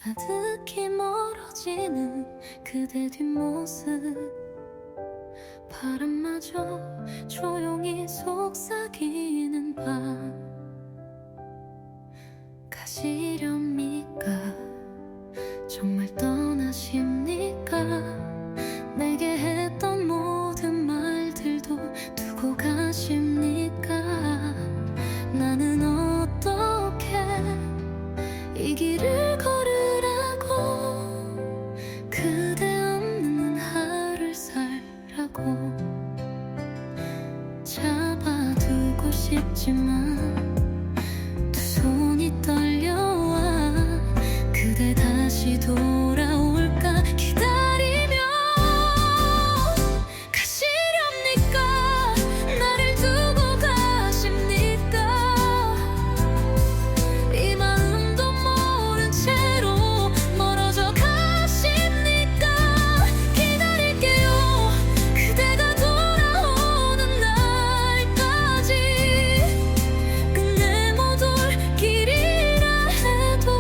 아득히 멀어지는 그대 뒷모습, 바람마저 조용히 속삭이는 밤. 가시렵니까? 정말 떠나십니까? 내게 했던 모든 말들도 두고 가십니까? 나는 어떻게 이 길을 걸으라고, 그대 없는 하루를 살라고. 잡아두고 싶지만 두 손이 떨려와. 그대 다시 돌아올까 기다리며. 가시렵니까? 나를 두고 가십니까? 이 마음도 모른 채로 멀어져 가십니까? 기다릴게요. 그대가 돌아오는 날까지. 끝내 못 올 길이라 해도.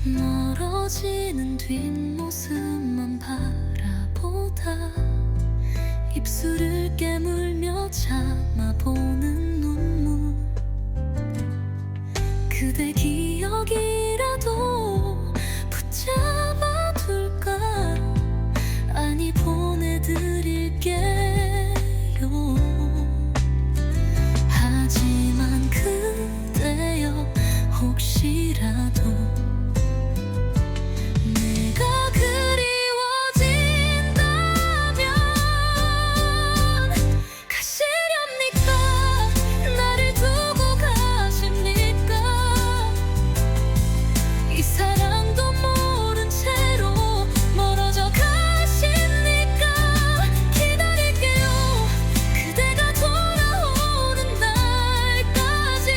멀어지는 뒷모습만 바라보다 입술을 깨물며 참아보는 눈물. 그대 기억이라도 붙잡아둘까? 아니 보내드릴게요. 하지만 그대여, 혹시라도 내가 그리워진다면 가시렵니까? 나를 두고 가십니까? 이 사랑도 모른 채로 멀어져 가십니까? 기다릴게요. 그대가 돌아오는 날까지.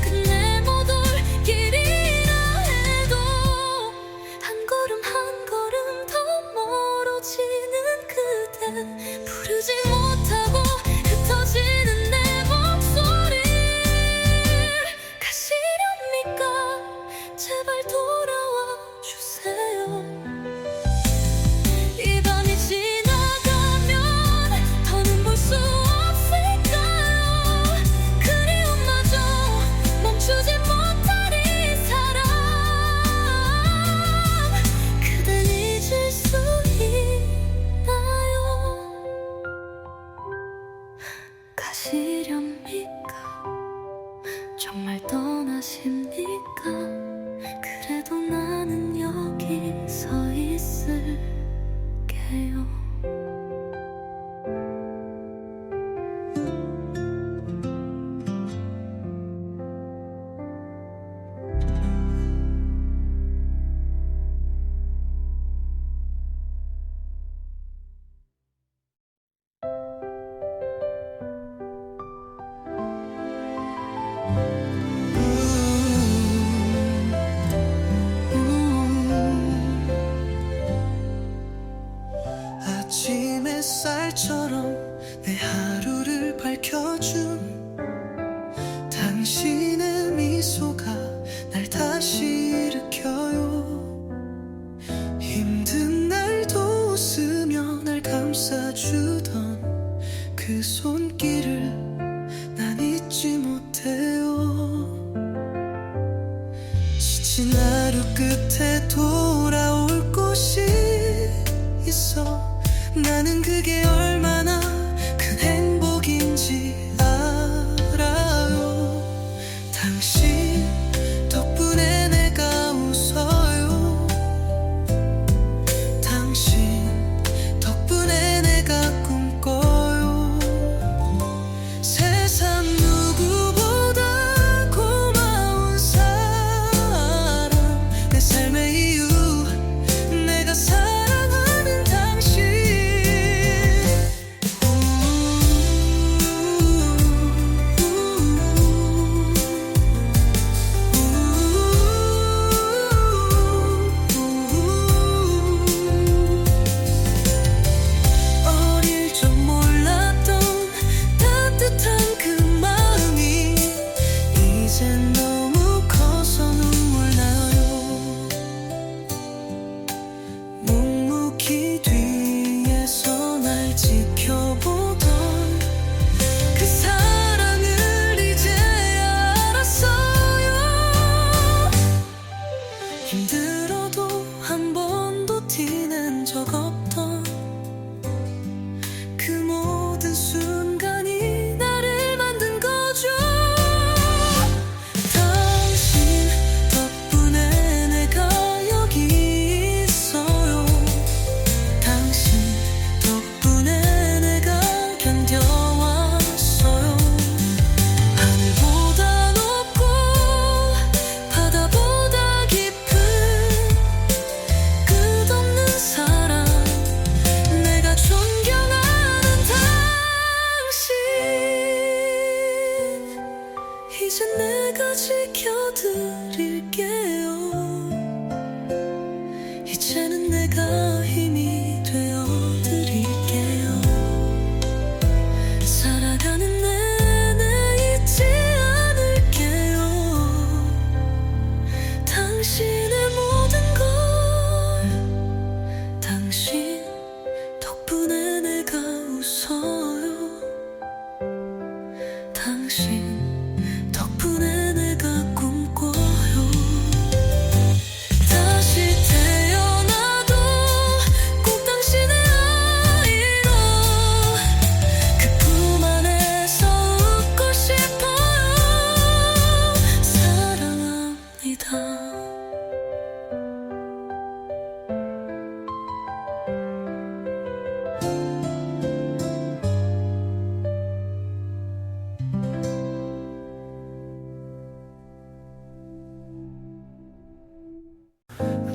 끝내 못 올 길이라 해도 한 걸음 한 걸음 더 멀어지는 그대. 부르지 못하고 흩어지는 내 목소리. 가시렵니까? 제발 돌아와 주세요. 이 밤이 지나가면 더는 볼 수 없을까요? 그리움마저 멈추지 못할 이 사랑. 그댈 잊을 수 있나요? 가시렵니까? 정말 떠나십니까? 그래도 나는 여기 서 있을게요. 아침 햇살처럼 내 하루를 밝혀준 당신의 미소가 날 다시 일으켜요. 힘든 날도 웃으며 날 감싸주던 그 손길을 난 잊지 못해요. 지친 하루 끝에 돌아올 곳이 있어. 나는 그게 얼마나 큰 행복인지 알아요. 당신 덕분에 내가 웃어요. 당신 덕분에 내가 꿈꿔요. 티낸 적 없던 그 모든 순간이 나를 만든 거죠. 당신 덕분에 내가 여기 있어요. 당신 덕분에 내가 견뎌왔어요. 하늘보다 높고 바다보다 깊은 끝없는 사랑, 내가 존경하는 당신. 이제 내가 지켜드릴게요. 이제는 내가 힘이 되어드릴게요. 살아가는 내내 잊지 않을게요. 당신의 모든 걸. 당신 덕분에 내가 웃어요. 당신 덕분에 내가 꿈꿔요. 다시 태어나도 꼭 당신의 아이로 그 품 안에서 웃고 싶어요. 사랑합니다.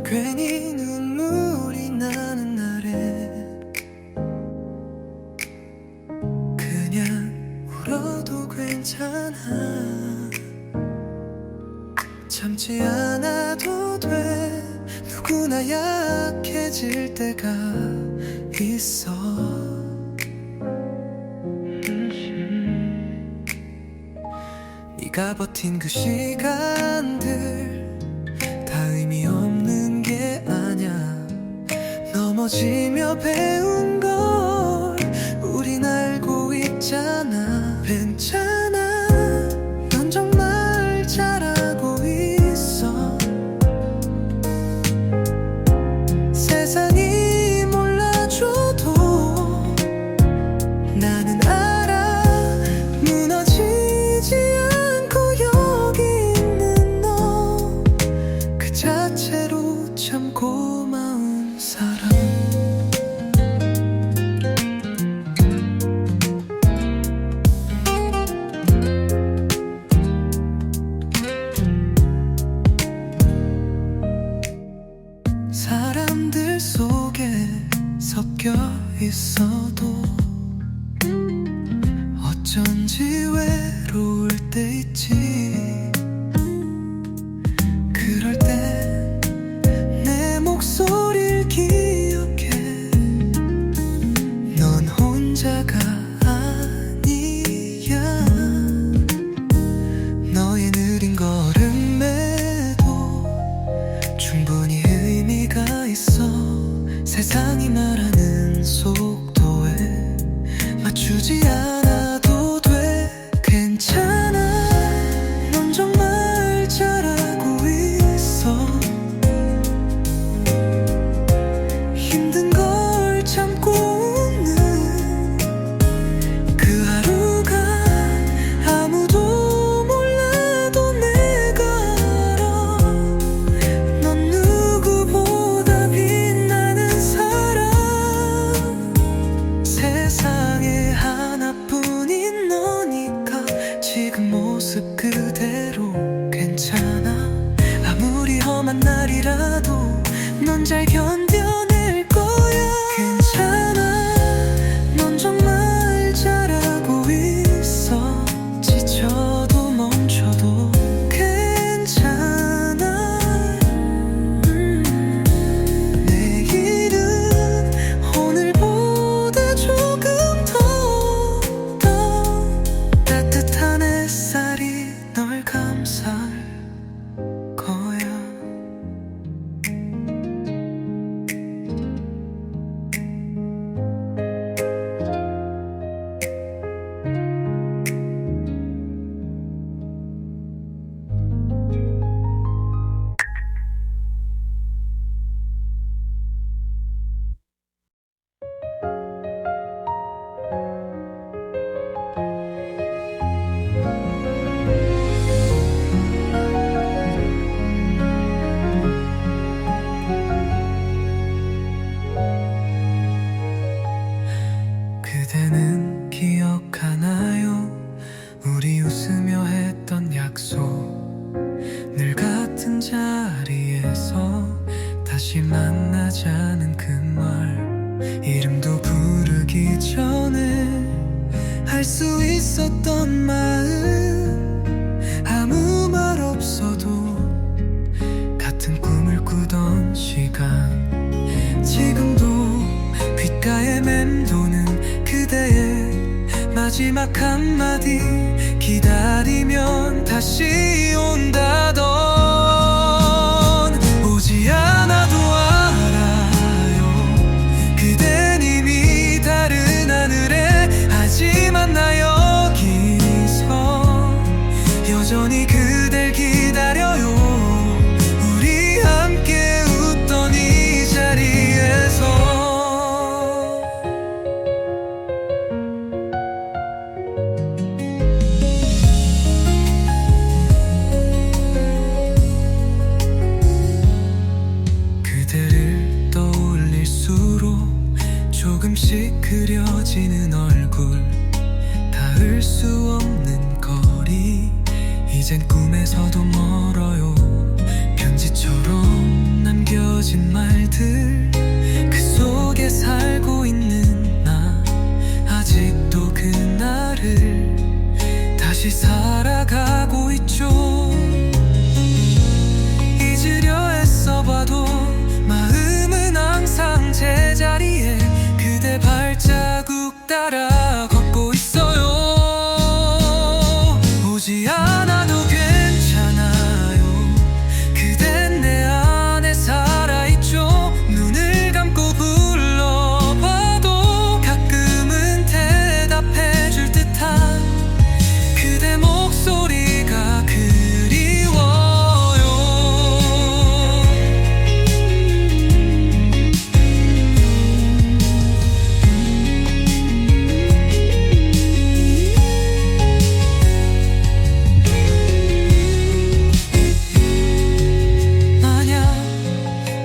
괜히 눈물이 나는 날에 그냥 울어도 괜찮아. 참지 않아도 돼. 누구나 약해질 때가 있어. 네가 버틴 그 시간들 다 의미 없는 게 아냐. 넘어지며 배운 걸 우린 알고 있잖아. 괜찮아, 넌 정말 잘하고 있어. 세상이 몰라줘도 나는 알아. 무너지지 않고 여기 있는 너 그 자체로 참 고마운 사람. 사람들 속에 섞여 있어도 어쩐지 외로울 때 있지. 그럴 때 내 목소리를 기억해. 넌 혼자가 아니야. 너의 느린 걸음에도 충분히 의미가 있어. 세상이 말하는 속도에 맞추지 않아도 돼. 괜찮아, 넌 정말 잘하고 있어. 힘든 걸 참고 웃는 그 하루가 아무도 몰라도 내가 알아. 넌 누구보다 빛나는 사람. 세상에 하나뿐인 있었던 마음 아무 말 없어도 같은 꿈을 꾸던 시간 지금도 귓가에 맴도는 그대의 마지막 한마디 기다리면 다시 온다던 오지 않아도 알아요 그댄 이미 다른 하늘에 하지만 나 여기서 여전히 그댈 기다려요 우리 함께 웃던 이 자리에서 그대를 떠올릴수록 조금씩 그려지는 얼굴 닿을 수 없는 거리 이젠 꿈에서도 멀어요 편지처럼 남겨진 말들 그 속에 살고 있는 나 아직도 그날을 다시 살아가고 있죠 잊으려 애써봐도 마음은 항상 제자리에 그대 발자국 따라 걷고 있어요 오지 않아도 괜찮아요 그댄 내 안에 살아있죠 눈을 감고 불러봐도 가끔은 대답해줄 듯한 그대 목소리가 그리워요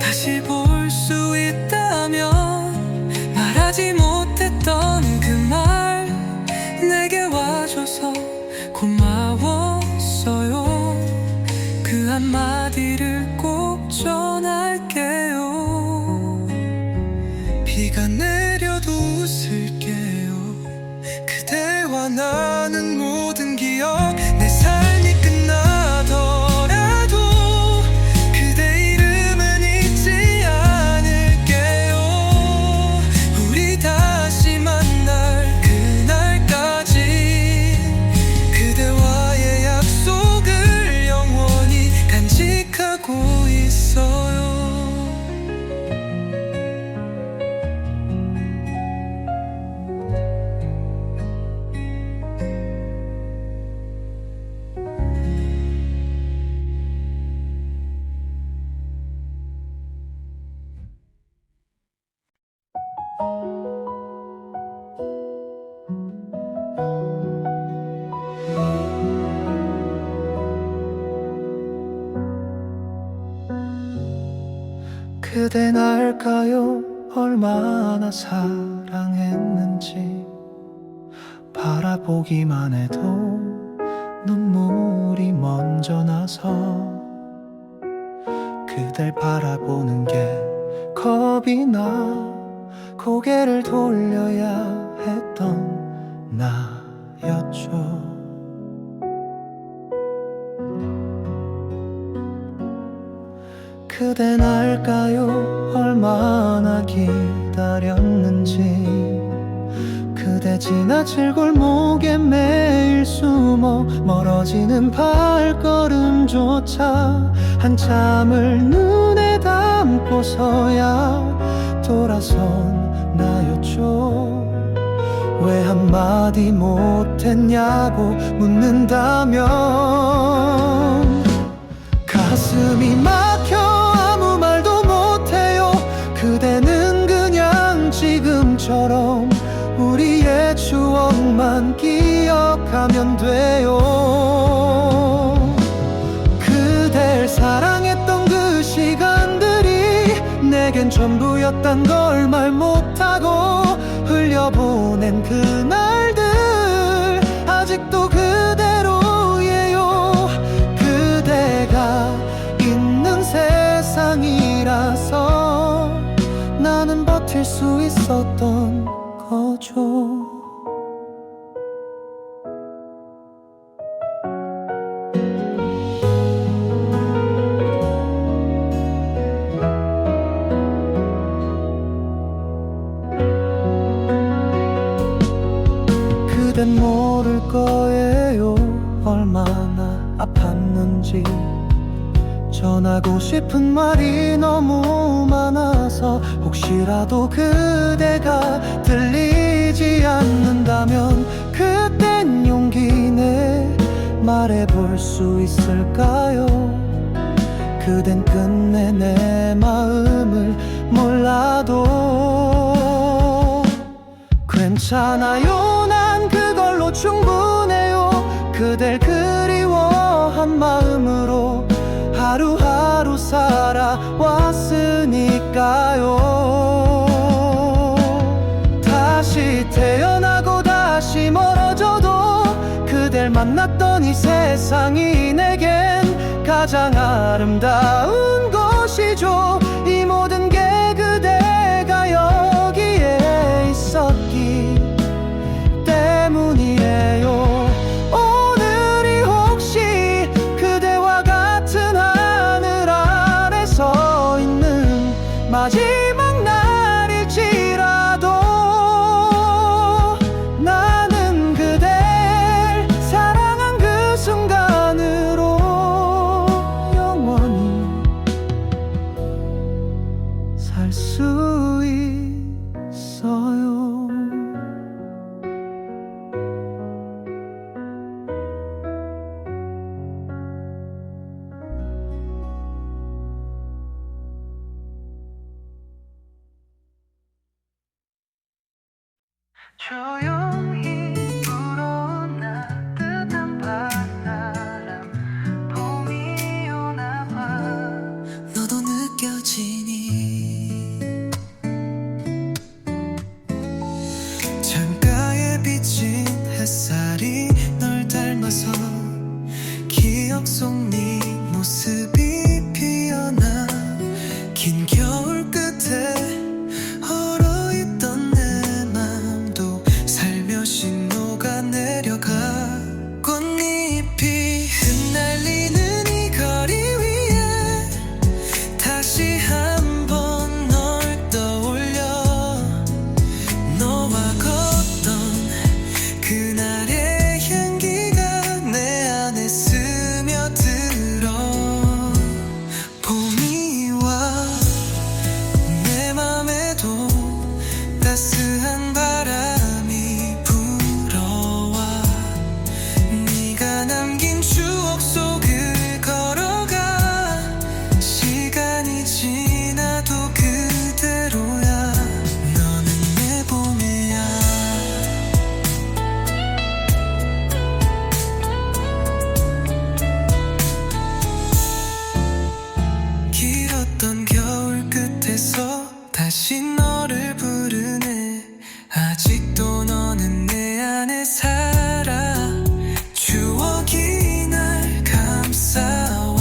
다시 볼 수 있다면 말하지 못했던 그 말 내게 와줘서 고마웠어요 그 한마디를 꼭 전할게요 비가 내려도 웃을게요 그대와 나는 모든 기억 내 삶이 끝나더라도 그대 이름은 잊지 않을게요 우리 다시 만날 그날까지 그대와의 약속을 영원히 간직하고 있어요 그댄 알까요 얼마나 사랑했는지 바라보기만 해도 눈물이 먼저 나서 그댈 바라보는 게 겁이 나 고개를 돌려야 했던 나였죠 그댄 알까요 얼마나 기다렸는지 그대 지나칠 골목에 매일 숨어 멀어지는 발걸음조차 한참을 눈에 담고서야 돌아선 나였죠 왜 한마디 못했냐고 묻는다면 가슴이 막혀 아무 말도 못해요 그대는 그냥 지금처럼 우리의 추억만 기억하면 돼요 그댈 사랑했던 그 시간들이 내겐 전부였단 걸 말 못하고 흘려보낸 그날들 아직도 그대로예요 그대가 있는 세상이라서 나는 버틸 수 있었던 거죠 그댄 모를 거예요. 얼마나 아팠는지. 전하고 싶은 말이 너무 많아서 혹시라도 그대가 들리지 않는다면 그땐 용기 내 말해볼 수 있을까요? 그댄 끝내 내 마음을 몰라도 괜찮아요. 난 그걸로 충분해요. 그댈 그리워한 마음으로 하루하루 살아왔으니까요. 다시 태어나고 다시 멀어져도 그댈 만났던 이 세상이 내겐 가장 아름다운 것이죠. 이 모든 게 그대가 여기에 있었기 때문이에요. 오늘이 혹시 그대와 같은 하늘 아래 서 있는 마지막 날일지라도 나는 그댈 사랑한 그 순간으로 영원히 살 수 있어요. 조용히 불어온 따뜻한 바람, 봄이 오나 봐. 너도 느껴지니? 창가에 비친 햇살이 널 닮아서 기억 속 네 모습이 피어나. 긴 겨울 끝에 얼어있던 내 맘도 살며시 녹아내려가. 꽃잎이 흩날리는 이 거리 위에 다시 한번 널 떠올려. 너와 걷던 그날의 향기가 내 안에 스며들어. 봄이 와 내 맘에도 따스한 바람이 불어와. 네가 남긴 추억 속을 걸어가. 시간이 지나도 그대로야. 너는 내 봄이야. 길었던 겨울 끝에서 다시 너를 부르네. 아직도 너는 내 안에 살아. 추억이 날 감싸와.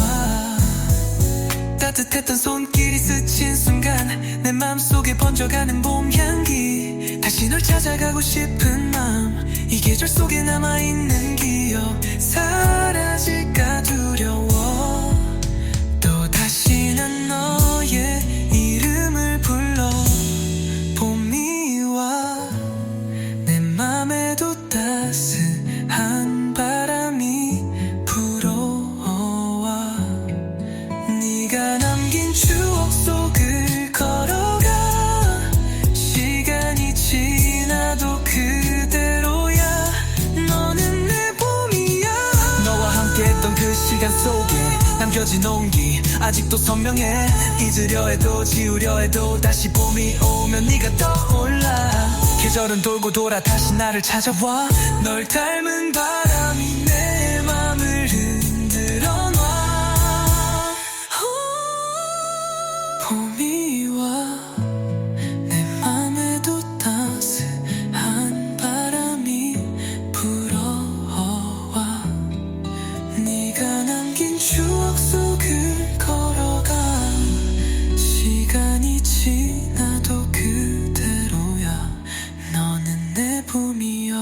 따뜻했던 손길이 스친 순간 내 맘속에 번져가는 봄 향기. 다시 널 찾아가고 싶은 맘. 이 계절 속에 남아있는 기억 사라질까 두려워. 또 다시 난 너의 이름을 불러. 봄이 와 내 맘에도 따스한 바람이 불어와. 네가 남긴 추억 속을 걸어가. 시간이 지나도 그대로야. 너는 내 봄이야. 너와 함께했던 그 시간 속에 남겨진 온기 아직도 선명해. 잊으려 해도 지우려 해도 다시 봄이 오면 네가 떠올라. 계절은 돌고 돌아 다시 나를 찾아와. 널 닮은 바람이 내 맘을 흔들어 놔. 봄이 와 내 맘에도 따스한 바람이 불어와. 네가 남긴 추억 속을 걸어가. 시간이 지나도 그대로야. 너는 내 봄이야.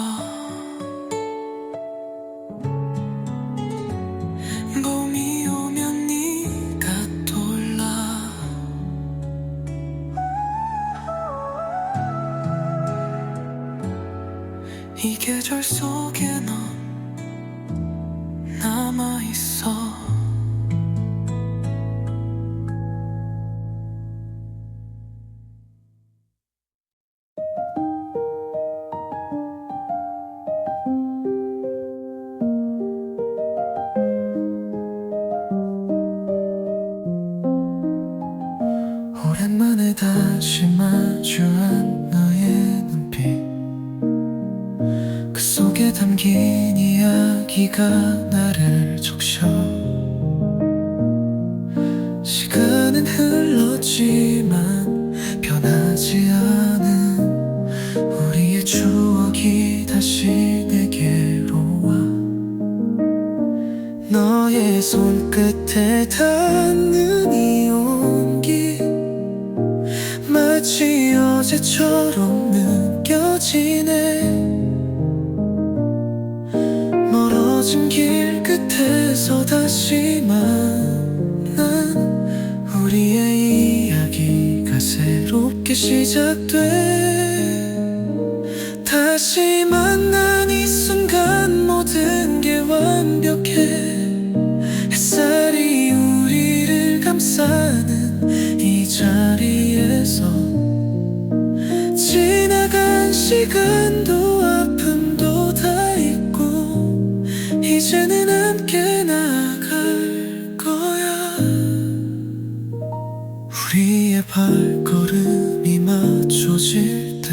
이 계절 속에 넌 남아있어. 오랜만에 다시 마주한 너의 눈빛, 그 속에 담긴 이야기가 나를 적셔. 시간은 흘렀지만 변하지 않은 우리의 추억이 다시 내게로 와. 너의 손끝에 닿는 이 온기, 마치 어제처럼 느껴지네. 멀어진 길 끝에서 다시 만난 우리의 이야기가 새롭게 시작돼. 다시 만난 이 순간 모든 게 완벽해. 햇살이 우리를 감싸는 이 자리에서 지나간 시간도 아픔도 다 잊고 이제는 함께 나갈 거야. 우리의 발걸음이 맞춰질 때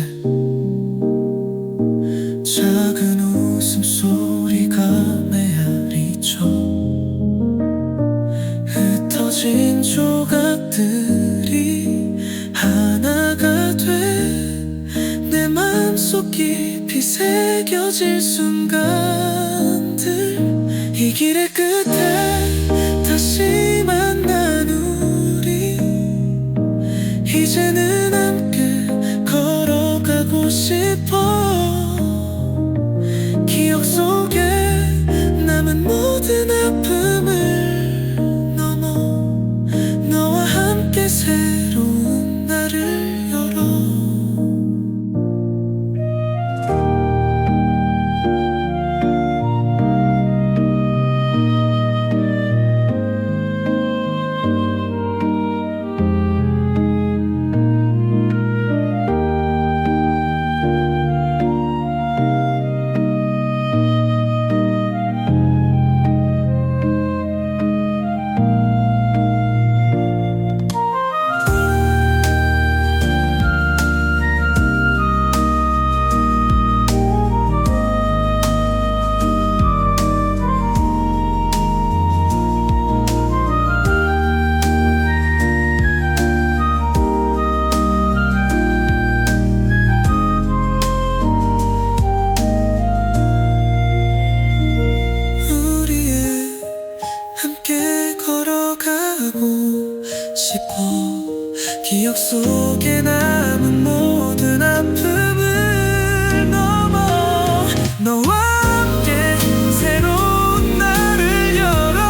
작은 웃음소리가 메아리쳐. 흩어진 조각들이 하나가 돼 내 맘속 깊이 새겨질 순간들. 이 길의 끝에 다시 만난 우리, 이제는 함께 걸어가고 싶어. 기억 속에 남은 모든 아픔을 넘어 너와 함께 새로운 날을 열어. 기억 속에 남은 모든 아픔을 넘어 너와 함께 새로운 날을 열어.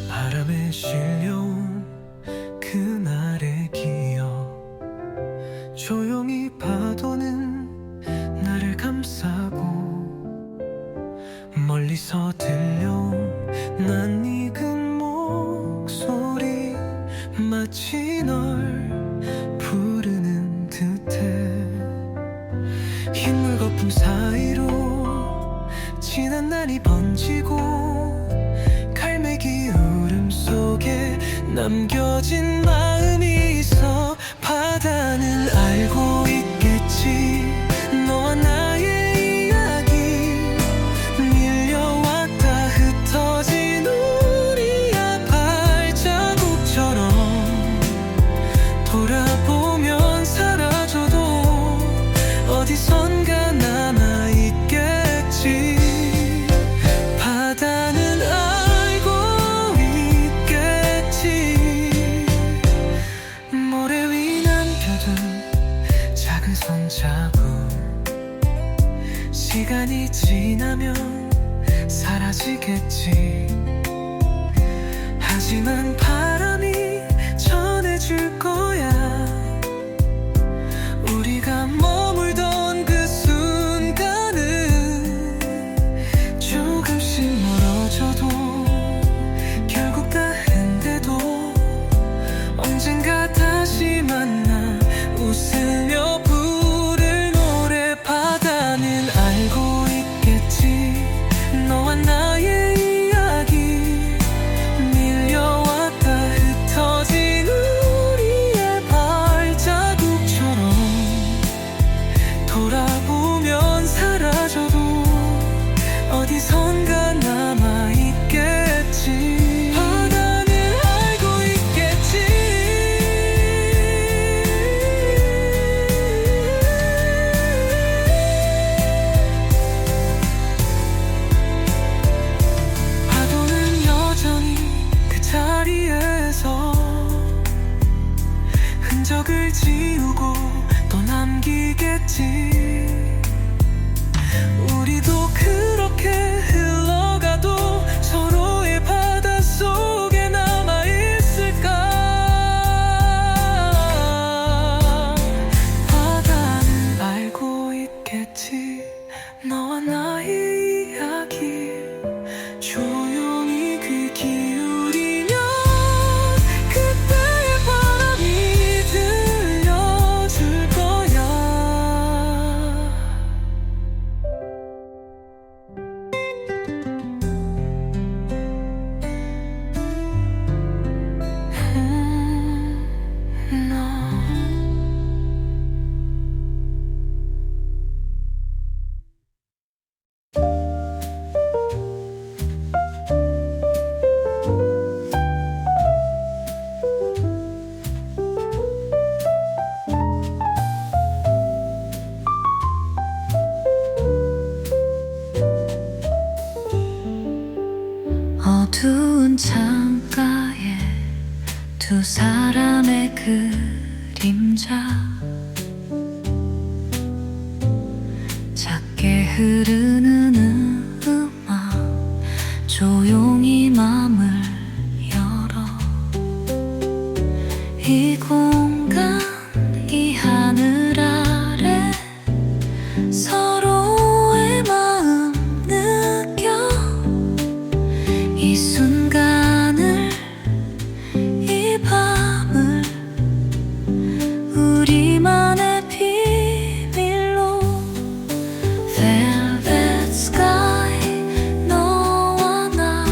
바람에 실려온 그날의 기억, 조용히 파도는 나를 감싸고 멀리서 들려온 낯익은 목소리, 마치 널 부르는 듯해. 흰물 거품 사이로 진한 날이 번지고 갈매기 울음 속에 남겨진 마음이 있어. 바다는 알고 있겠지, 너와 나의 이야기. 밀려왔다 흩어진 지나면 사라지겠지. 하지만 바람이 전해줄 거야. 우리가 머물던 그 순간은 조금씩 멀어져도 결국 닿은데도 언젠가 다시 만나 웃으며 부를 노래. 바다는 알고 있겠지. 너와 나의 이야기 밀려왔다 흩어진 우리의 발자국처럼 돌아보면 사라져도 어디선가 남아있겠지. 바다는 알고 있겠지. 파도는 여전히 그 자리에서 흔적을 지우고 또 남기겠지. 우리도 그렇게 흘러가도 서로의 바닷속에 남아있을까. 바다는 알고 있겠지. 너와 나의 이야기 조용히 귀 기울이면 그때의 바람이 들려줄 거야. 너 어두운 창가에 두 사람의 그림자 작게 흐르는 음악 조용히 맘을 열어. 이 공간 이 하늘 아래 서로의 마음 느껴. 이 순간을 이 밤을 우리만의 비밀로. Velvet sky 너와 나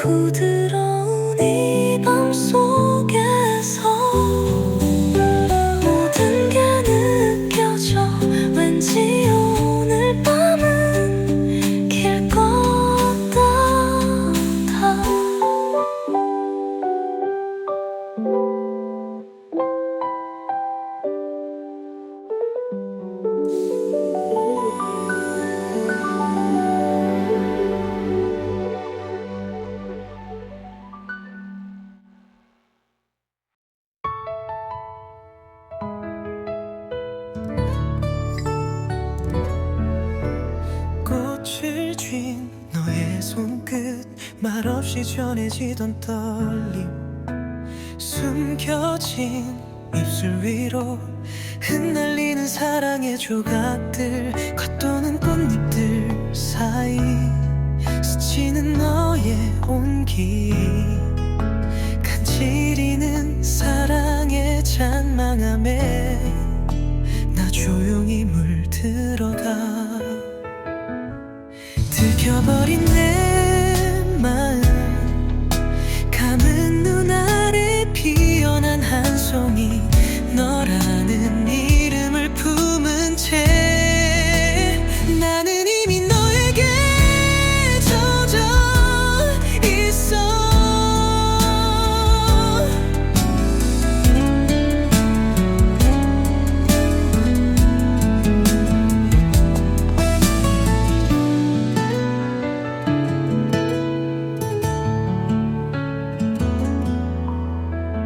부드러운 이 밤 속에서 모든 게 느껴져. 왠지 오늘 밤은 길 것 같아. 꽃을 쥔 너의 손끝, 말없이 전해지던 떨림, 숨겨진 입술 위로 흩날리는 사랑의 조각들, 겉도는 꽃잎들 사이 스치는 너의 온기, 간지리는 사랑의 잔망함에 나 조용히 물들어가. 들켜버린 내 마음, 감은 눈 아래 피어난 한 송이, 너라는 이름을 품은 채 나는 이미 너에게 젖어 있어.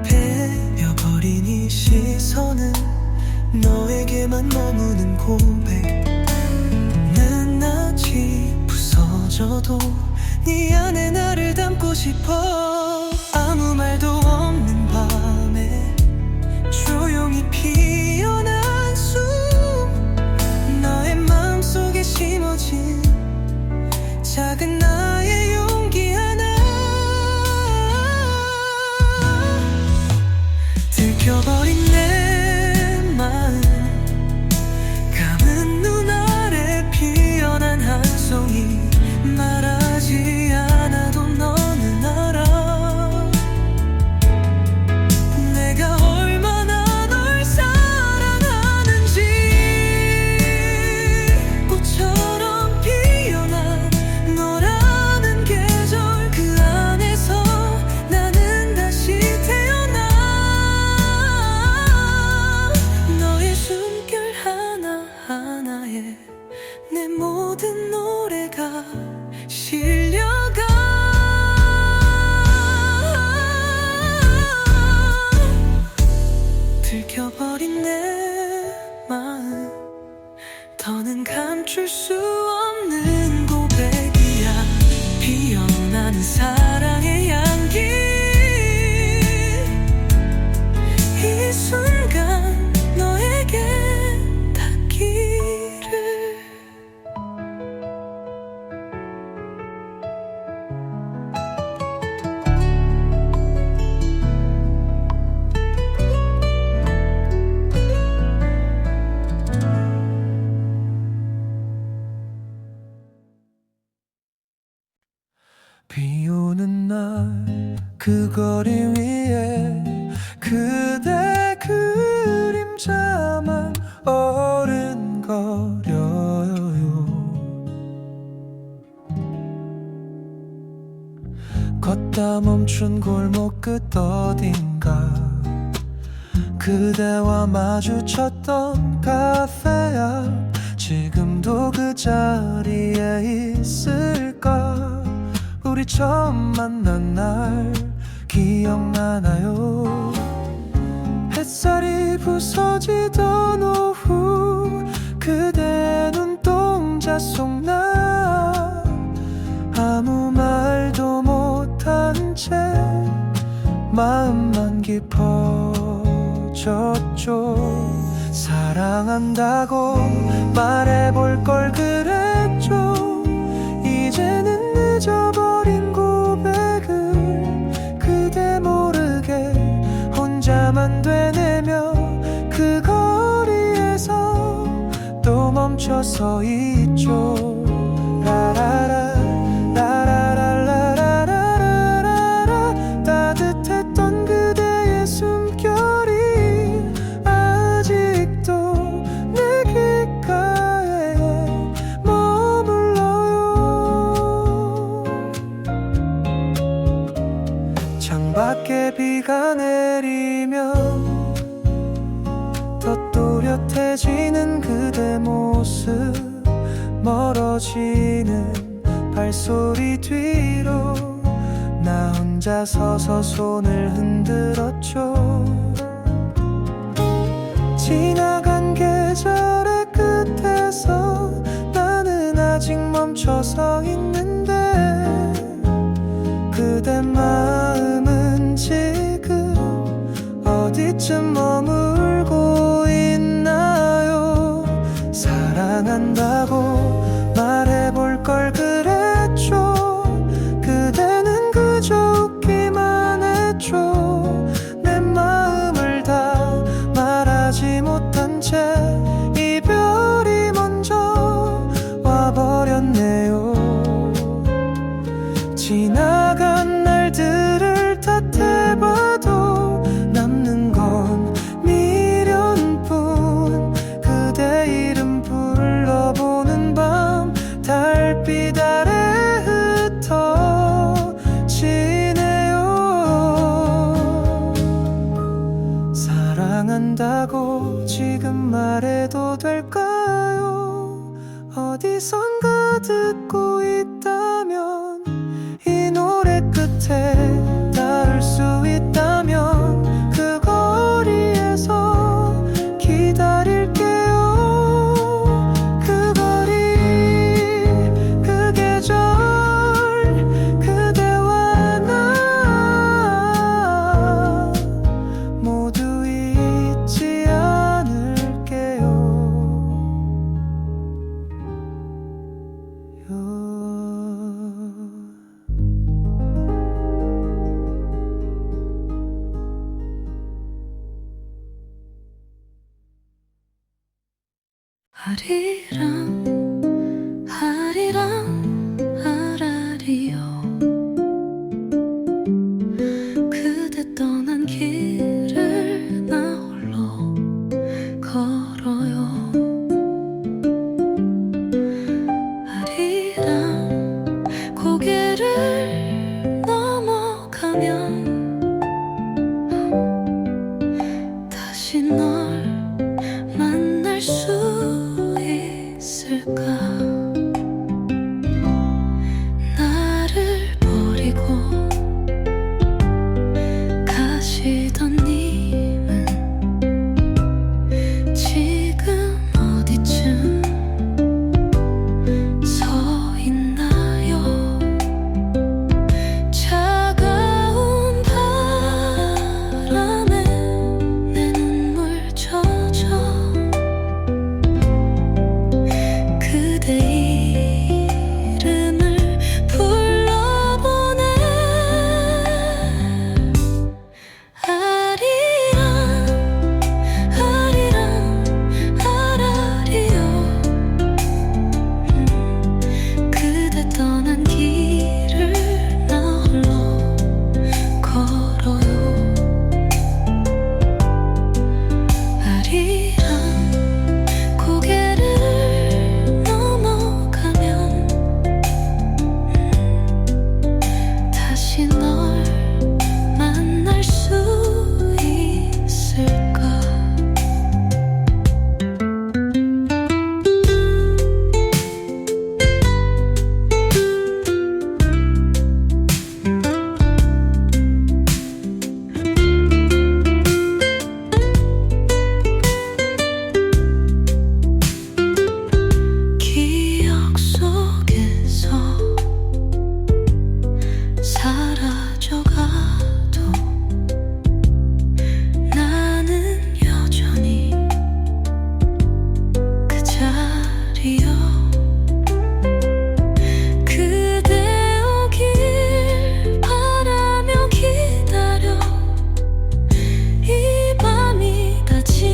베어버린 이 시선은 너에게만 머무는 고백. 늦낮이 부서져도 네 안에 나를 담고 싶어. 아무 말도 없는 밤에 조용히 피어난 숨, 너의 마음속에 심어진 작은 나의 용기 하나. 들켜버린 내 마음, 감은 눈 아래 피어난 한 송이, 말하지 않아도 너는 알아. 내가 얼마나 널 사랑하는지. 꽃처럼 피어난 너라는 계절, 그 안에서 나는 다시 태어나. 너의 숨결 하나하나에 내 모든 노래가 실려가. 들켜버린 내 마음, 더는 감출 수 없는 고백이야. 피어나는 사랑의 향기, 이 순간 너에게 닿기를. 비 오는 날 그 거리 위에 그대 그림자만 어른거려요. 걷다 멈춘 골목 끝 어딘가, 그대와 마주쳤던 카페 앞, 지금도 그 자리에 있을까. 우리 처음 만난 날 기억나나요? 햇살이 부서지던 오후, 그대 눈동자 속 나 아무 말도 못한 채 마음만 깊어졌죠. 사랑한다고 말해볼 걸 그랬죠. 이제는 늦어버린 고백을 그대 모르게 혼자만 되뇌며 그 거리에서 또 멈춰서 있죠. 라라라 라라라라라라 창밖에 비가 내리면 더 또렷해지는 그대 모습, 멀어지는 발소리 뒤로 나 혼자 서서 손을 흔들었죠. 지나간 계절의 끝에서 나는 아직 멈춰서 있는데 그대 마음은 지금 어디쯤 머물고 있나요? 사랑한다고 말해볼 걸 그랬죠. 그대는 그저 웃기만 했죠. 내 마음을 다 말하지 못한 채 이별이 먼저 와버렸네요. 지나간 날들을 탓해봐도 남는 건 미련뿐. 그대 이름 불러보는 밤 달빛 아래 흩어지네요. 사랑한다고 지금 말해도 될까요? 어디선가 듣고 있다면 이 노래 끝에 닿을 수 있다면 그 거리에서 기다릴게요. 그 거리, 그 계절, 그대와 나 모두 잊지 않을게요. 하리랑 하리랑 하라리요. 그대 떠난 길을 나 홀로 걸어요. 하리랑 고개를 넘어가면 다시 널 만날 수 있을까? 나를 버리고 가시던 님은 지금 어디쯤 서 있나요? 차가운 바람에 내 눈물 젖어 그대 이름을 불러보네. 아리랑 아리랑 아라리요. 그대 떠난 길을 나 홀로 걸어요. 아리랑 고개를 넘어가면 다시 널 만날 수 있을까? 기억 속에서 사라져가도 나는 여전히 그 자리여. 그대 오길 바라며 기다려 이 밤이 다 지나도록.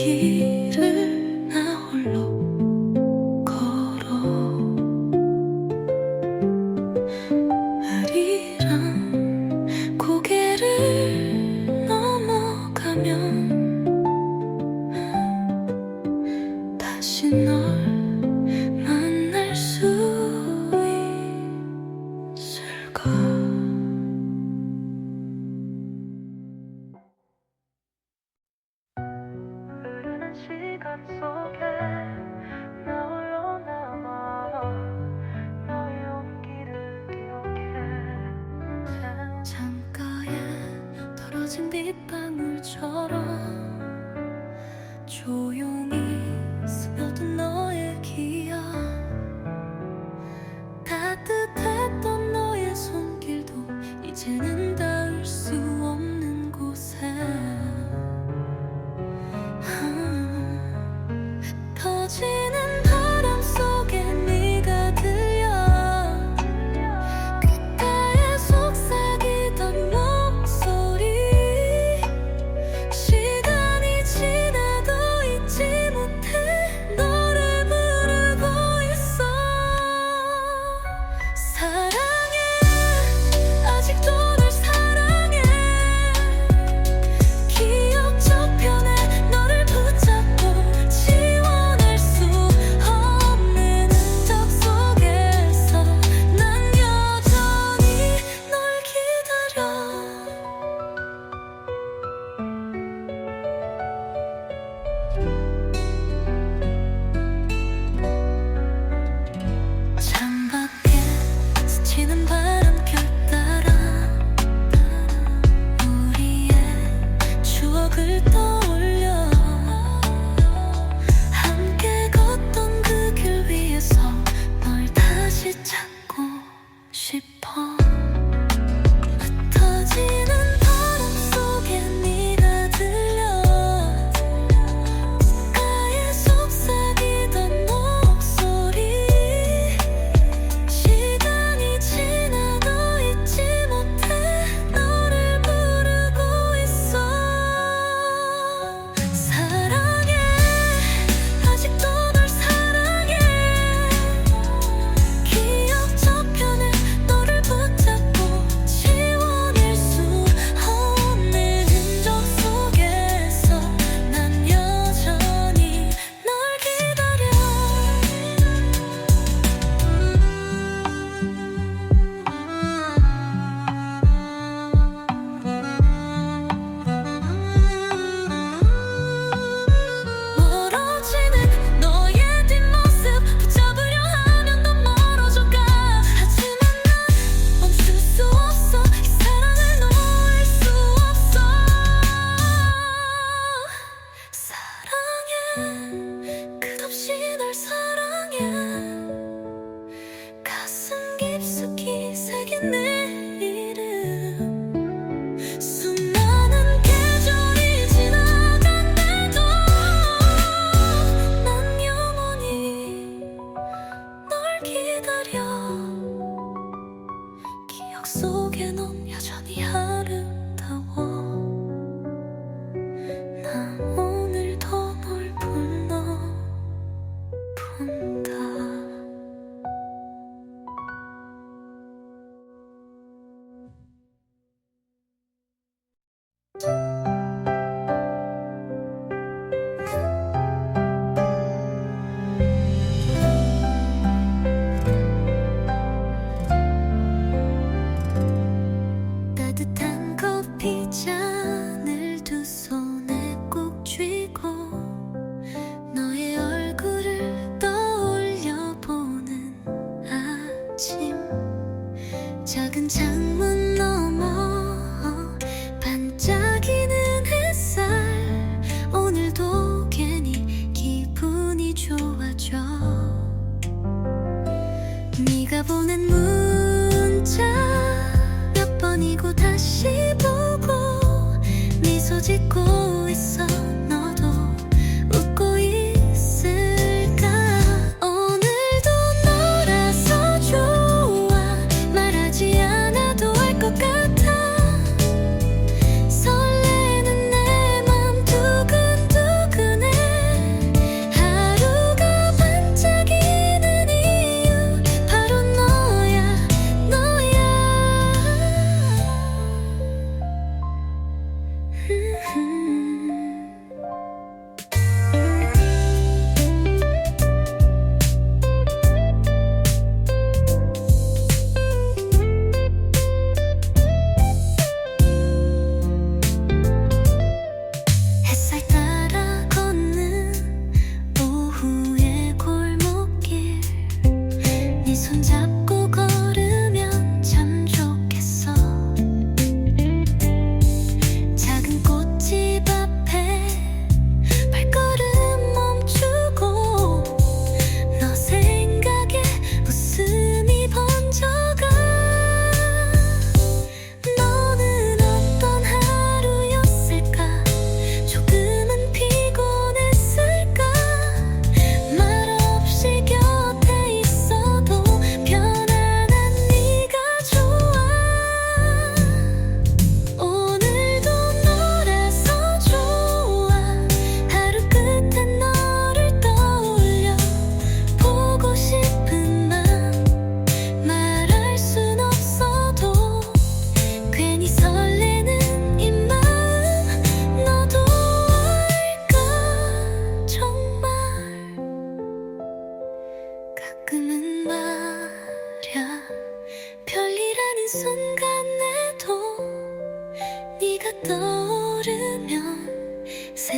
길을 나 홀로 걸어 아리랑 고개를 넘어가면 다시 널 만날 수 있을까? 흐르는 시간 속에 나 홀로 남아 너의 온기를 기억해 창가에 떨어진 빗방울처럼 조용히 스며든 너의 기억 따뜻했던 너의 손길도 이제는 닿을 수 없는 곳에 터지는 바람 속에 네가 들려 귓가에 속삭이던 목소리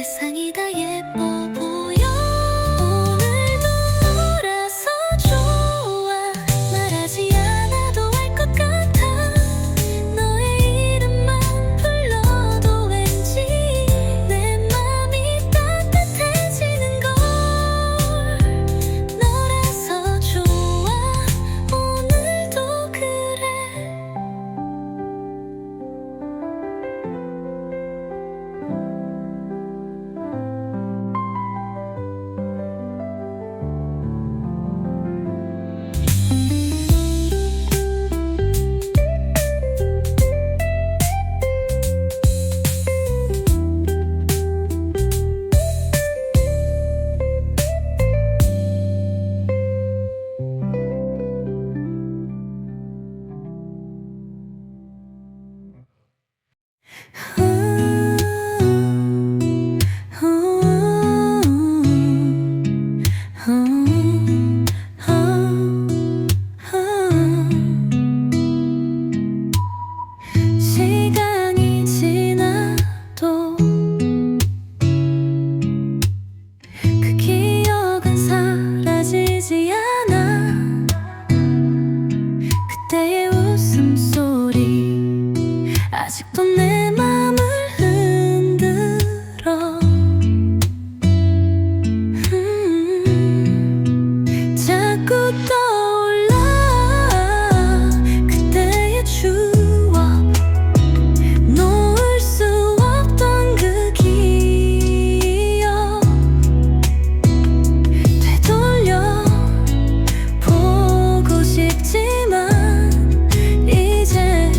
세상이 다 예뻐 보여. 오늘도 너라서 좋아. 말하지 않아도 알 것 같아. 너의 이름만 불러도 왠지 내 맘이 따뜻해지는 걸. 너라서 좋아. 오늘도 그래. 시간이 지나도 그 기억은 사라지지 않아. 그때의 웃음소리 아직도 내 맘을 흔들어. 자꾸 떠올라 그때의 추억. 놓을 수 없던 그 기억. 되돌려 보고 싶지만 이제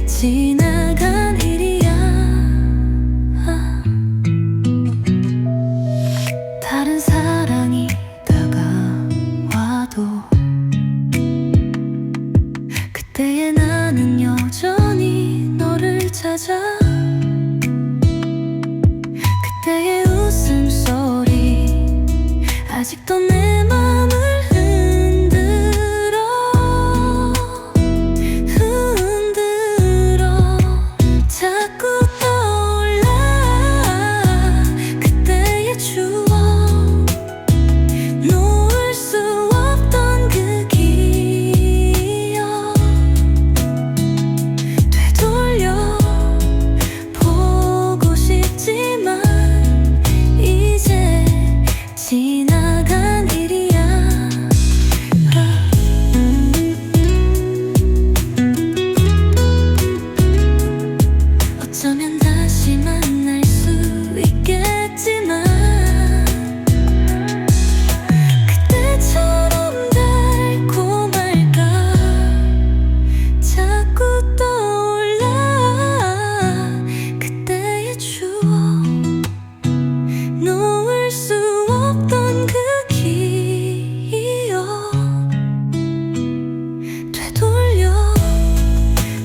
지나간 일이야. 다른 사랑이 다가와도 그때의 나는 여전히 너를 찾아. 그때의 웃음소리 아직도 내 맘을 흔들어. 자꾸 떠올라 그때의 추억. 놓을 수 없던 그 기억. 되돌려 보고 싶지만 이제 지나간 일이야. 어쩌면 다시 만날 수 있겠지만 그때처럼 달콤할까. 자꾸 떠올라 그때의 추억. 놓을 수 없던 그 기억. 되돌려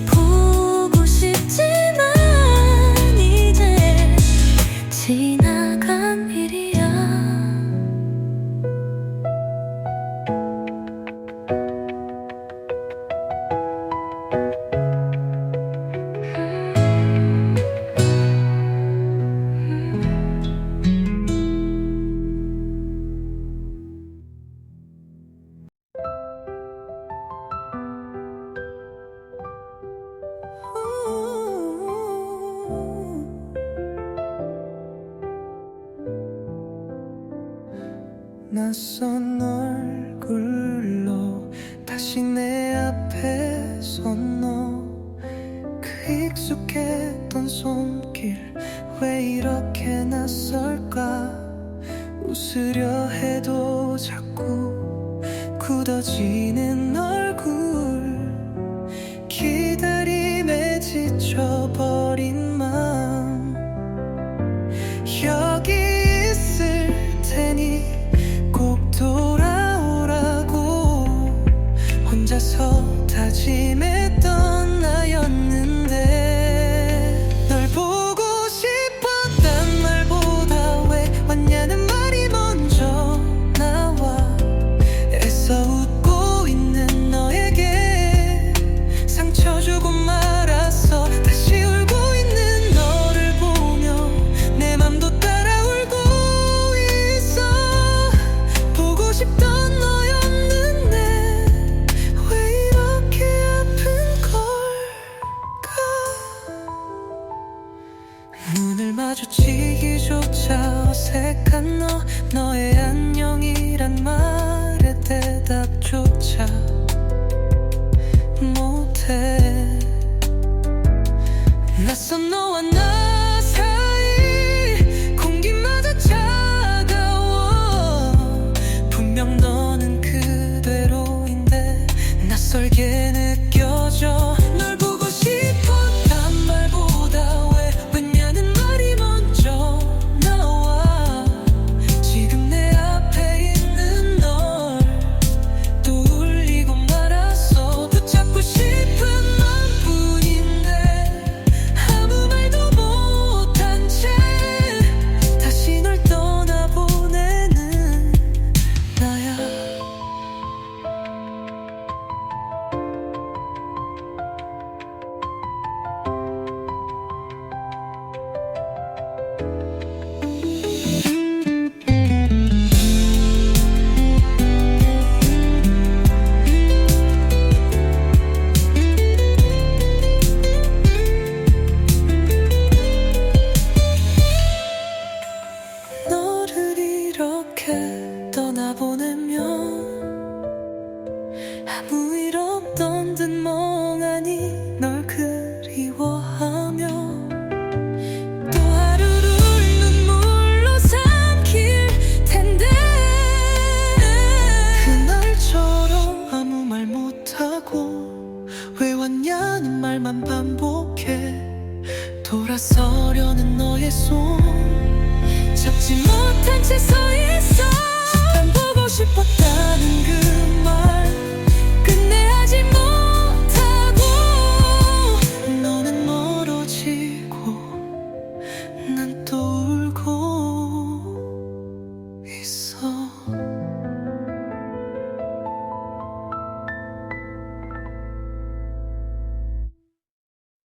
보고 싶지만 이제 지나간 일이야. 낯선 얼굴로 다시 내 앞에 선 너. 그 익숙했던 손길 왜 이렇게 낯설까. 웃으려 해도 자꾸 굳어지는 얼굴. 기다림에 지쳐버린 마음. 여기 있을 테니 꼭 돌아오라고 혼자서 다짐했던 나였는데. 널 보고 싶었단 말보다 왜 왔냐는 말이 먼저 나와. 애써 웃고 있는 이렇게 떠나보내면 아무 일 없던 듯 멍하니 널 그리워하며 또 하루를 눈물로 삼킬 텐데 그날처럼 아무 말 못하고 왜 왔냐는 말만 반복해 돌아서려는 너의 손 잡지 못한 채 서 있어 난 보고 싶었다는 그